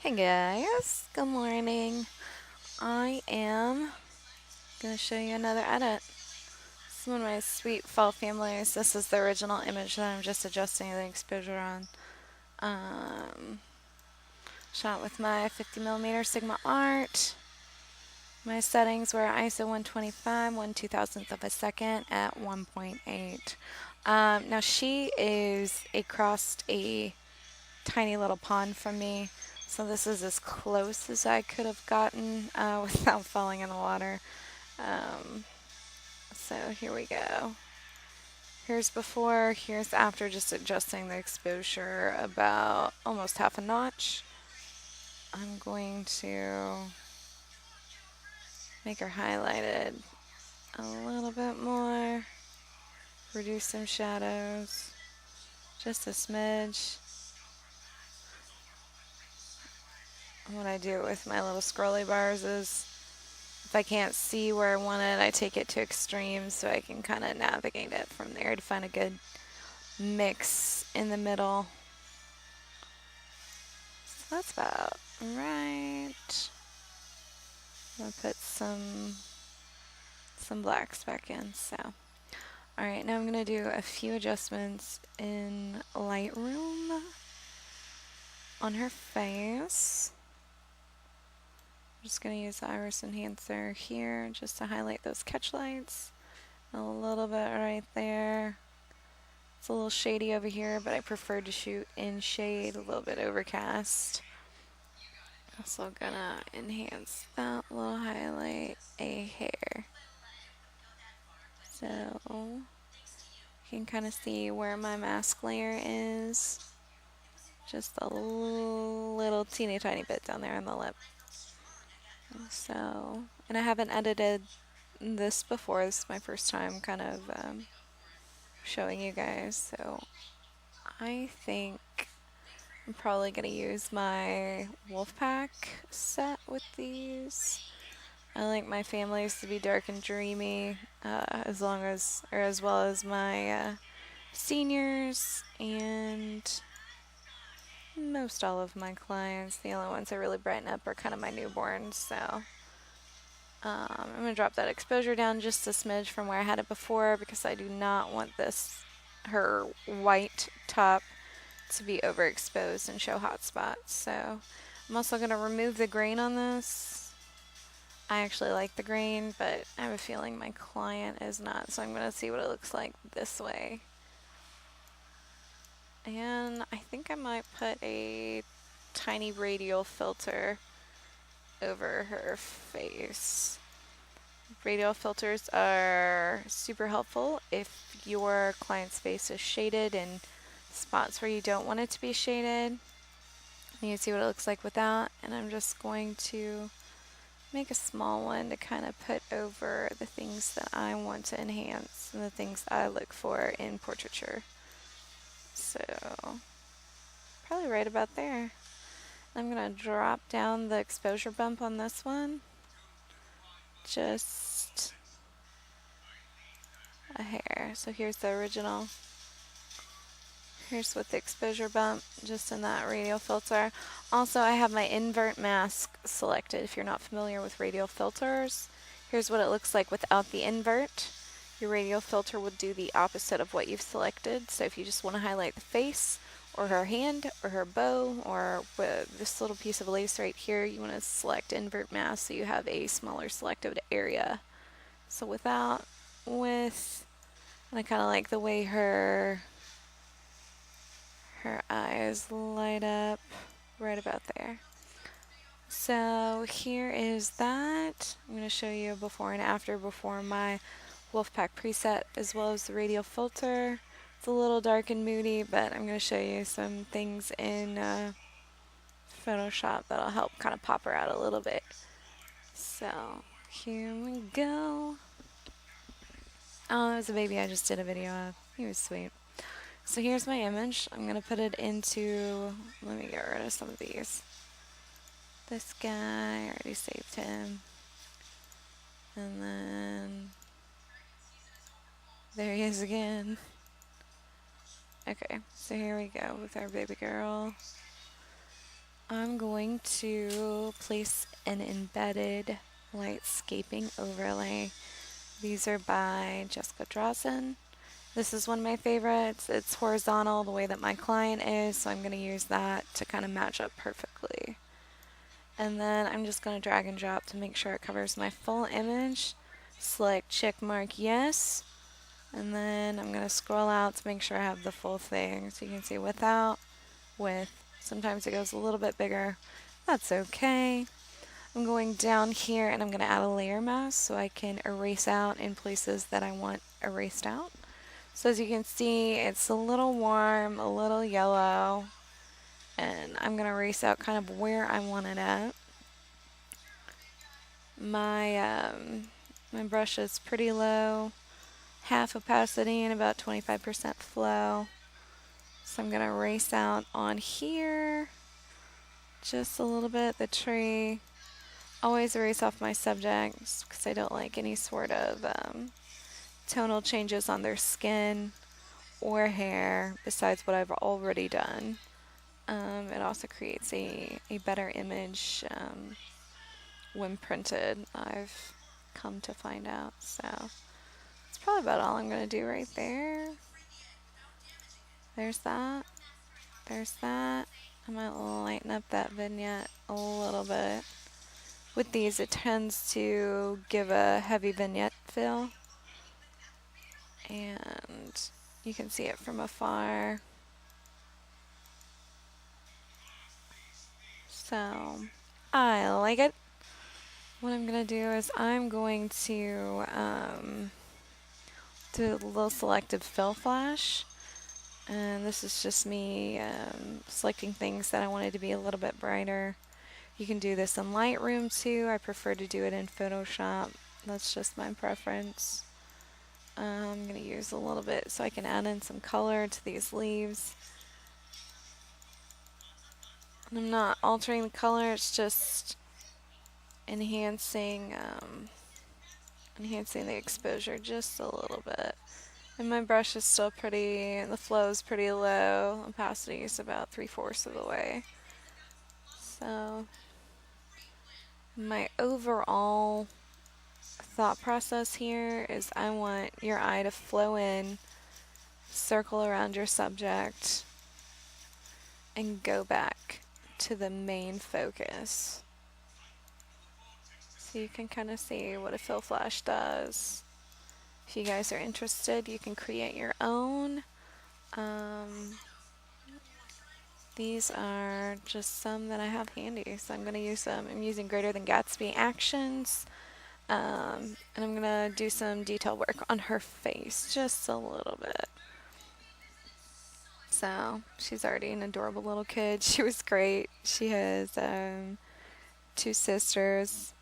Hey guys, good morning. I am going to show you another edit. This is one of my sweet fall families. This is the original image that I'm just adjusting the exposure on. Shot with my 50mm Sigma Art. My settings were ISO 125, 1/2000th of a second at 1.8. Now she is across a tiny little pond from me. So this is as close as I could have gotten without falling in the water. So here we go. Here's before, here's after, just adjusting the exposure about almost half a notch. I'm going to make her highlighted a little bit more, reduce some shadows, just a smidge. What I do with my little scrolly bars is if I can't see where I want it, I take it to extremes so I can kind of navigate it from there to find a good mix in the middle. So that's about right. I'm going to put some blacks back in. So, alright, now I'm going to do a few adjustments in Lightroom on her face. I'm just going to use the iris enhancer here just to highlight those catch lights. A little bit right there. It's a little shady over here, but I prefer to shoot in shade, a little bit overcast. Also gonna enhance that little highlight a hair. So you can kind of see where my mask layer is. Just a little teeny tiny bit down there on the lip. So, and I haven't edited this before. This is my first time kind of showing you guys. So I think I'm probably going to use my Wolfpack set with these. I like my families to be dark and dreamy, as well as my seniors and most all of my clients. The only ones that really brighten up are kind of my newborns. So I'm going to drop that exposure down just a smidge from where I had it before because I do not want her white top to be overexposed and show hot spots. So I'm also going to remove the grain on this. I actually like the grain, but I have a feeling my client is not, so I'm going to see what it looks like this way. And I think I might put a tiny radial filter over her face. Radial filters are super helpful if your client's face is shaded in spots where you don't want it to be shaded. You can see what it looks like without, and I'm just going to make a small one to kind of put over the things that I want to enhance and the things I look for in portraiture. So probably right about there. I'm going to drop down the exposure bump on this one. Just a hair. So here's the original. Here's with the exposure bump, just in that radial filter. Also, I have my invert mask selected. If you're not familiar with radial filters, here's what it looks like without the invert. Your radial filter would do the opposite of what you've selected. So if you just want to highlight the face, or her hand, or her bow, or this little piece of lace right here, you want to select invert mask so you have a smaller selected area. So and I kind of like the way her eyes light up right about there. So here is that. I'm going to show you before and after before my Wolfpack preset as well as the radial filter. It's a little dark and moody, but I'm going to show you some things in Photoshop that'll help kind of pop her out a little bit. So here we go. Oh, that was a baby I just did a video of. He was sweet. So here's my image. I'm going to put it into, let me get rid of some of these. This guy, I already saved him. And then, there he is again. Okay, so here we go with our baby girl. I'm going to place an embedded lightscaping overlay. These are by Jessica Drawson. This is one of my favorites. It's horizontal the way that my client is, so I'm going to use that to kind of match up perfectly. And then I'm just going to drag and drop to make sure it covers my full image. Select check mark yes. And then I'm going to scroll out to make sure I have the full thing. So you can see without, with. Sometimes it goes a little bit bigger. That's okay. I'm going down here and I'm going to add a layer mask so I can erase out in places that I want erased out. So as you can see, it's a little warm, a little yellow, and I'm going to erase out kind of where I want it at. My brush is pretty low, half opacity and about 25% flow. So I'm going to erase out on here just a little bit, the tree. Always erase off my subjects because I don't like any sort of tonal changes on their skin or hair besides what I've already done. It also creates a better image when printed, I've come to find out. So that's probably about all I'm going to do right there. There's that. There's that. I might lighten up that vignette a little bit. With these, it tends to give a heavy vignette feel. And you can see it from afar. So I like it. What I'm going to do is I'm going to do a little selective fill flash. And this is just me selecting things that I wanted to be a little bit brighter. You can do this in Lightroom too. I prefer to do it in Photoshop. That's just my preference. I'm going to use a little bit so I can add in some color to these leaves. And I'm not altering the color, it's just enhancing the exposure just a little bit. And my brush is still pretty, the flow is pretty low. Opacity is about 3/4 of the way. So my overall thought process here is I want your eye to flow in, circle around your subject, and go back to the main focus. So you can kind of see what a fill flash does. If you guys are interested, you can create your own. These are just some that I have handy, so I'm going to use them. I'm using Greater Than Gatsby actions, and I'm going to do some detail work on her face, just a little bit. So she's already an adorable little kid. She was great. She has 2 sisters,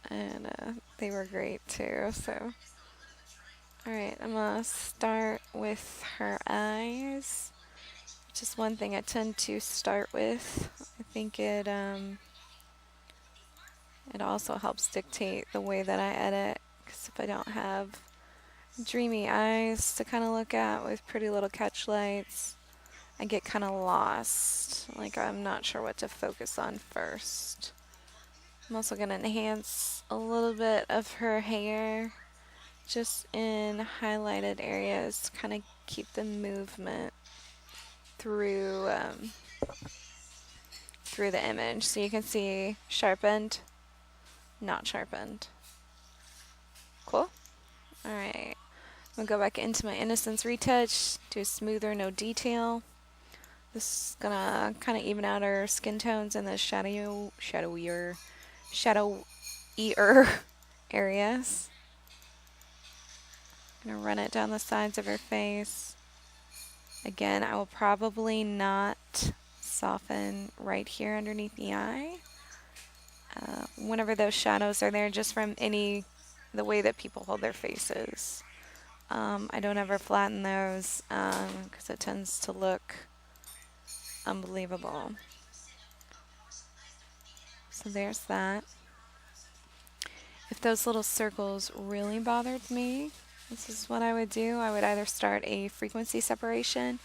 and they were great too. So, alright, I'm going to start with her eyes. Just one thing I tend to start with. I think it also helps dictate the way that I edit, because if I don't have dreamy eyes to kind of look at with pretty little catch lights, I get kind of lost. Like I'm not sure what to focus on first. I'm also going to enhance a little bit of her hair just in highlighted areas to kind of keep the movement through the image. So you can see sharpened, not sharpened. Cool. Alright. I'm going to go back into my Innocence retouch, do a smoother, no detail. This is going to kind of even out our skin tones in the shadowier areas. I'm going to run it down the sides of her face. Again, I will probably not soften right here underneath the eye. Whenever those shadows are there, just from the way that people hold their faces. I don't ever flatten those because it tends to look unbelievable. So there's that. If those little circles really bothered me, this is what I would do. I would either start a frequency separation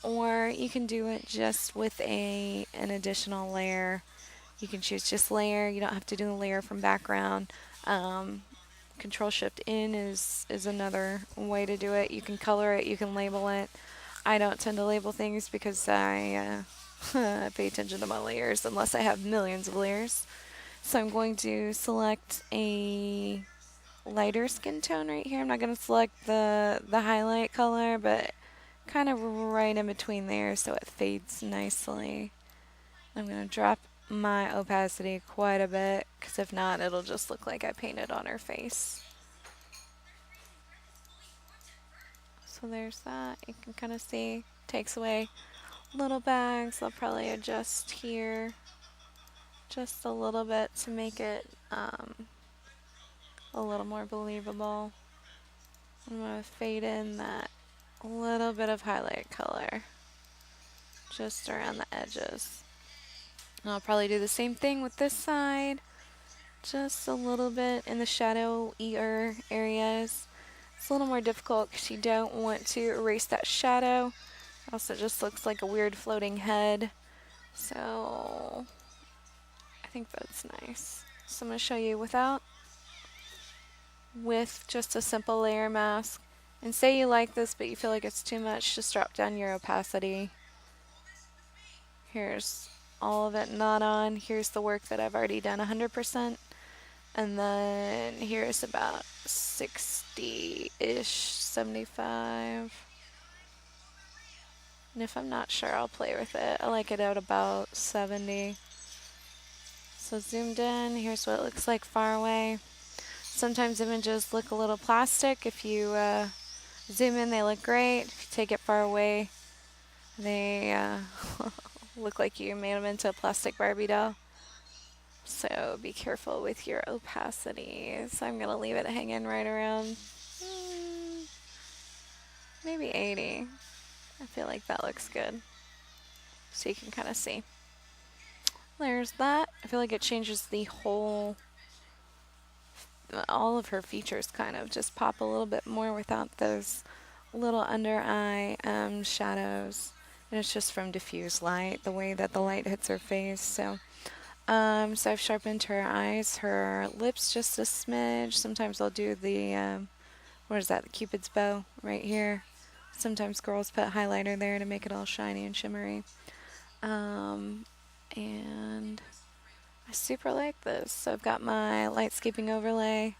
or you can do it just with an additional layer. You can choose just layer. You don't have to do a layer from background. Control Shift in is another way to do it. You can color it. You can label it. I don't tend to label things because I pay attention to my layers unless I have millions of layers. So I'm going to select a lighter skin tone right here. I'm not going to select the highlight color, but kind of right in between there so it fades nicely. I'm going to drop my opacity quite a bit because if not, it'll just look like I painted on her face. So there's that. You can kind of see, takes away little bags. I'll probably adjust here just a little bit to make it a little more believable. I'm going to fade in that little bit of highlight color just around the edges. And I'll probably do the same thing with this side, just a little bit in the shadowier areas. It's a little more difficult because you don't want to erase that shadow. Also just looks like a weird floating head. So I think that's nice. So I'm going to show you without, with just a simple layer mask. And say you like this but you feel like it's too much, just drop down your opacity. Here's all of it not on. Here's the work that I've already done 100%. And then here's about 60-ish, 75. And if I'm not sure, I'll play with it. I like it at about 70. So zoomed in, here's what it looks like far away. Sometimes images look a little plastic. If you zoom in, they look great. If you take it far away, they look like you made them into a plastic Barbie doll. So be careful with your opacity. So I'm going to leave it hanging right around maybe 80. I feel like that looks good. So you can kind of see. There's that. I feel like it changes the whole, all of her features kind of just pop a little bit more without those little under eye shadows. And it's just from diffuse light, the way that the light hits her face. So I've sharpened her eyes, her lips just a smidge. Sometimes I'll do the, what is that, the Cupid's bow right here. Sometimes girls put highlighter there to make it all shiny and shimmery. And I super like this. So I've got my lightscaping overlay.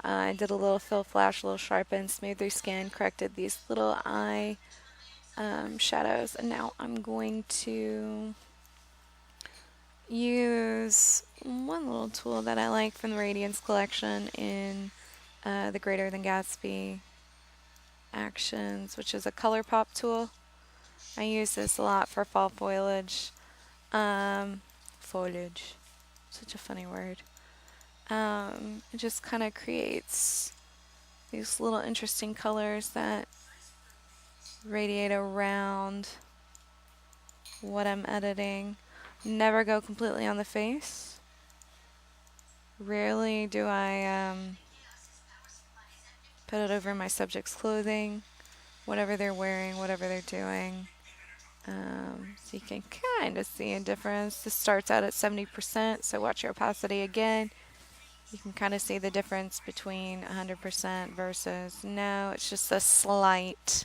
I did a little fill flash, a little sharpen, smooth through skin, corrected these little eye shadows. And now I'm going to use one little tool that I like from the Radiance collection in the Greater Than Gatsby Actions, which is a color pop tool. I use this a lot for fall foliage. Foliage, such a funny word. It just kind of creates these little interesting colors that radiate around what I'm editing. Never go completely on the face. Rarely do I put it over my subject's clothing, whatever they're wearing, whatever they're doing. So you can kind of see a difference. This starts out at 70%, so watch your opacity again. You can kind of see the difference between 100% versus no, it's just a slight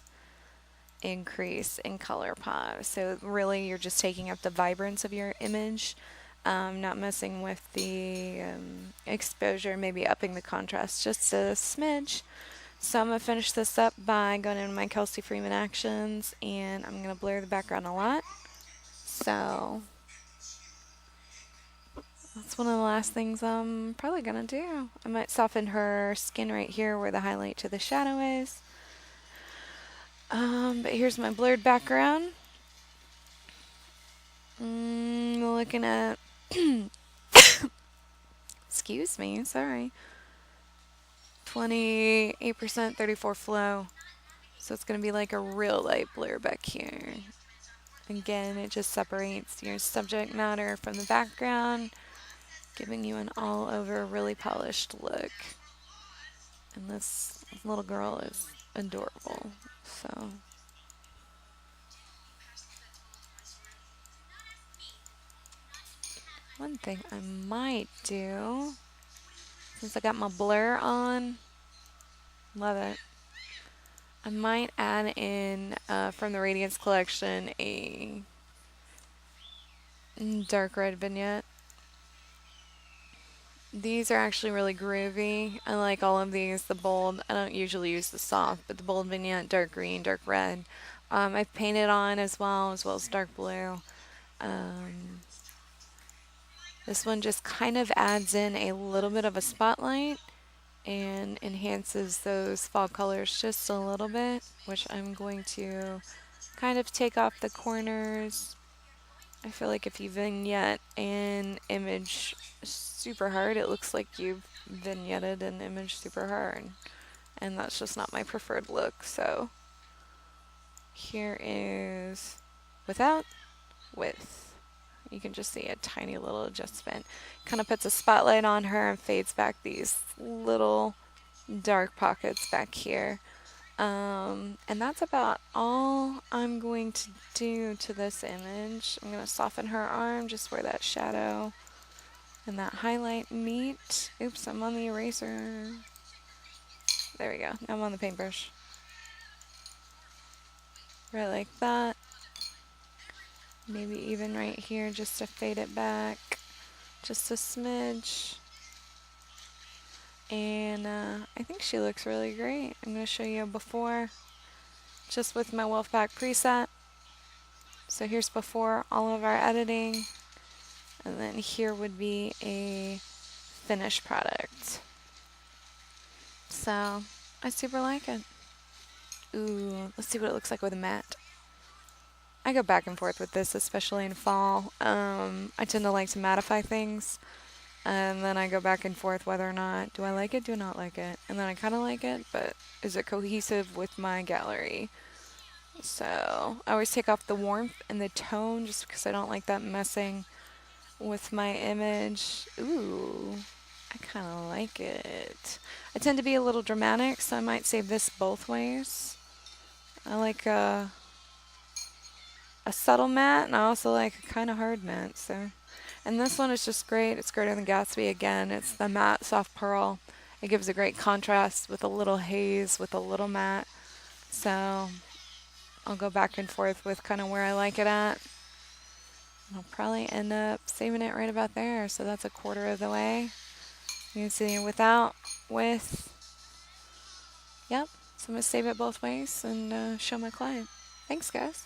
increase in color pop. So really you're just taking up the vibrance of your image, not messing with the exposure, maybe upping the contrast just a smidge. So I'm going to finish this up by going into my Kelsey Freeman actions, and I'm going to blur the background a lot. So that's one of the last things I'm probably going to do. I might soften her skin right here where the highlight to the shadow is. But here's my blurred background. Looking at, excuse me, sorry. 28%, 34 flow. So it's going to be like a real light blur back here. Again, it just separates your subject matter from the background, giving you an all-over, really polished look. And this little girl is adorable. So One thing I might do, since I got my blur on, love it. I might add in from the Radiance collection a dark red vignette. These are actually really groovy. I like all of these. The bold, I don't usually use the soft, but the bold vignette, dark green, dark red. I've painted on as well as dark blue. Um, this one just kind of adds in a little bit of a spotlight and enhances those fall colors just a little bit, which I'm going to kind of take off the corners. I feel like if you vignette an image super hard, it looks like you've vignetted an image super hard. And that's just not my preferred look. So here is without, with. You can just see a tiny little adjustment. Kind of puts a spotlight on her and fades back these little dark pockets back here. And that's about all I'm going to do to this image. I'm going to soften her arm just where that shadow and that highlight meet. Oops, I'm on the eraser. There we go. Now I'm on the paintbrush. Right like that. Maybe even right here just to fade it back. Just a smidge. And I think she looks really great. I'm going to show you a before just with my Wolfpack preset. So here's before all of our editing. And then here would be a finished product. So I super like it. Ooh, let's see what it looks like with a matte. I go back and forth with this, especially in fall. I tend to like to mattify things. And then I go back and forth whether or not, do I like it, do I not like it? And then I kind of like it, but is it cohesive with my gallery? So I always take off the warmth and the tone just because I don't like that messing with my image. Ooh, I kind of like it. I tend to be a little dramatic, so I might save this both ways. I like a subtle matte, and I also like a kind of hard matte. So, and this one is just great. It's greater than Gatsby again. It's the matte soft pearl. It gives a great contrast with a little haze, with a little matte. So I'll go back and forth with kind of where I like it at. I'll probably end up saving it right about there. So that's a quarter of the way. You can see without, with. Yep. So I'm going to save it both ways and show my client. Thanks, guys.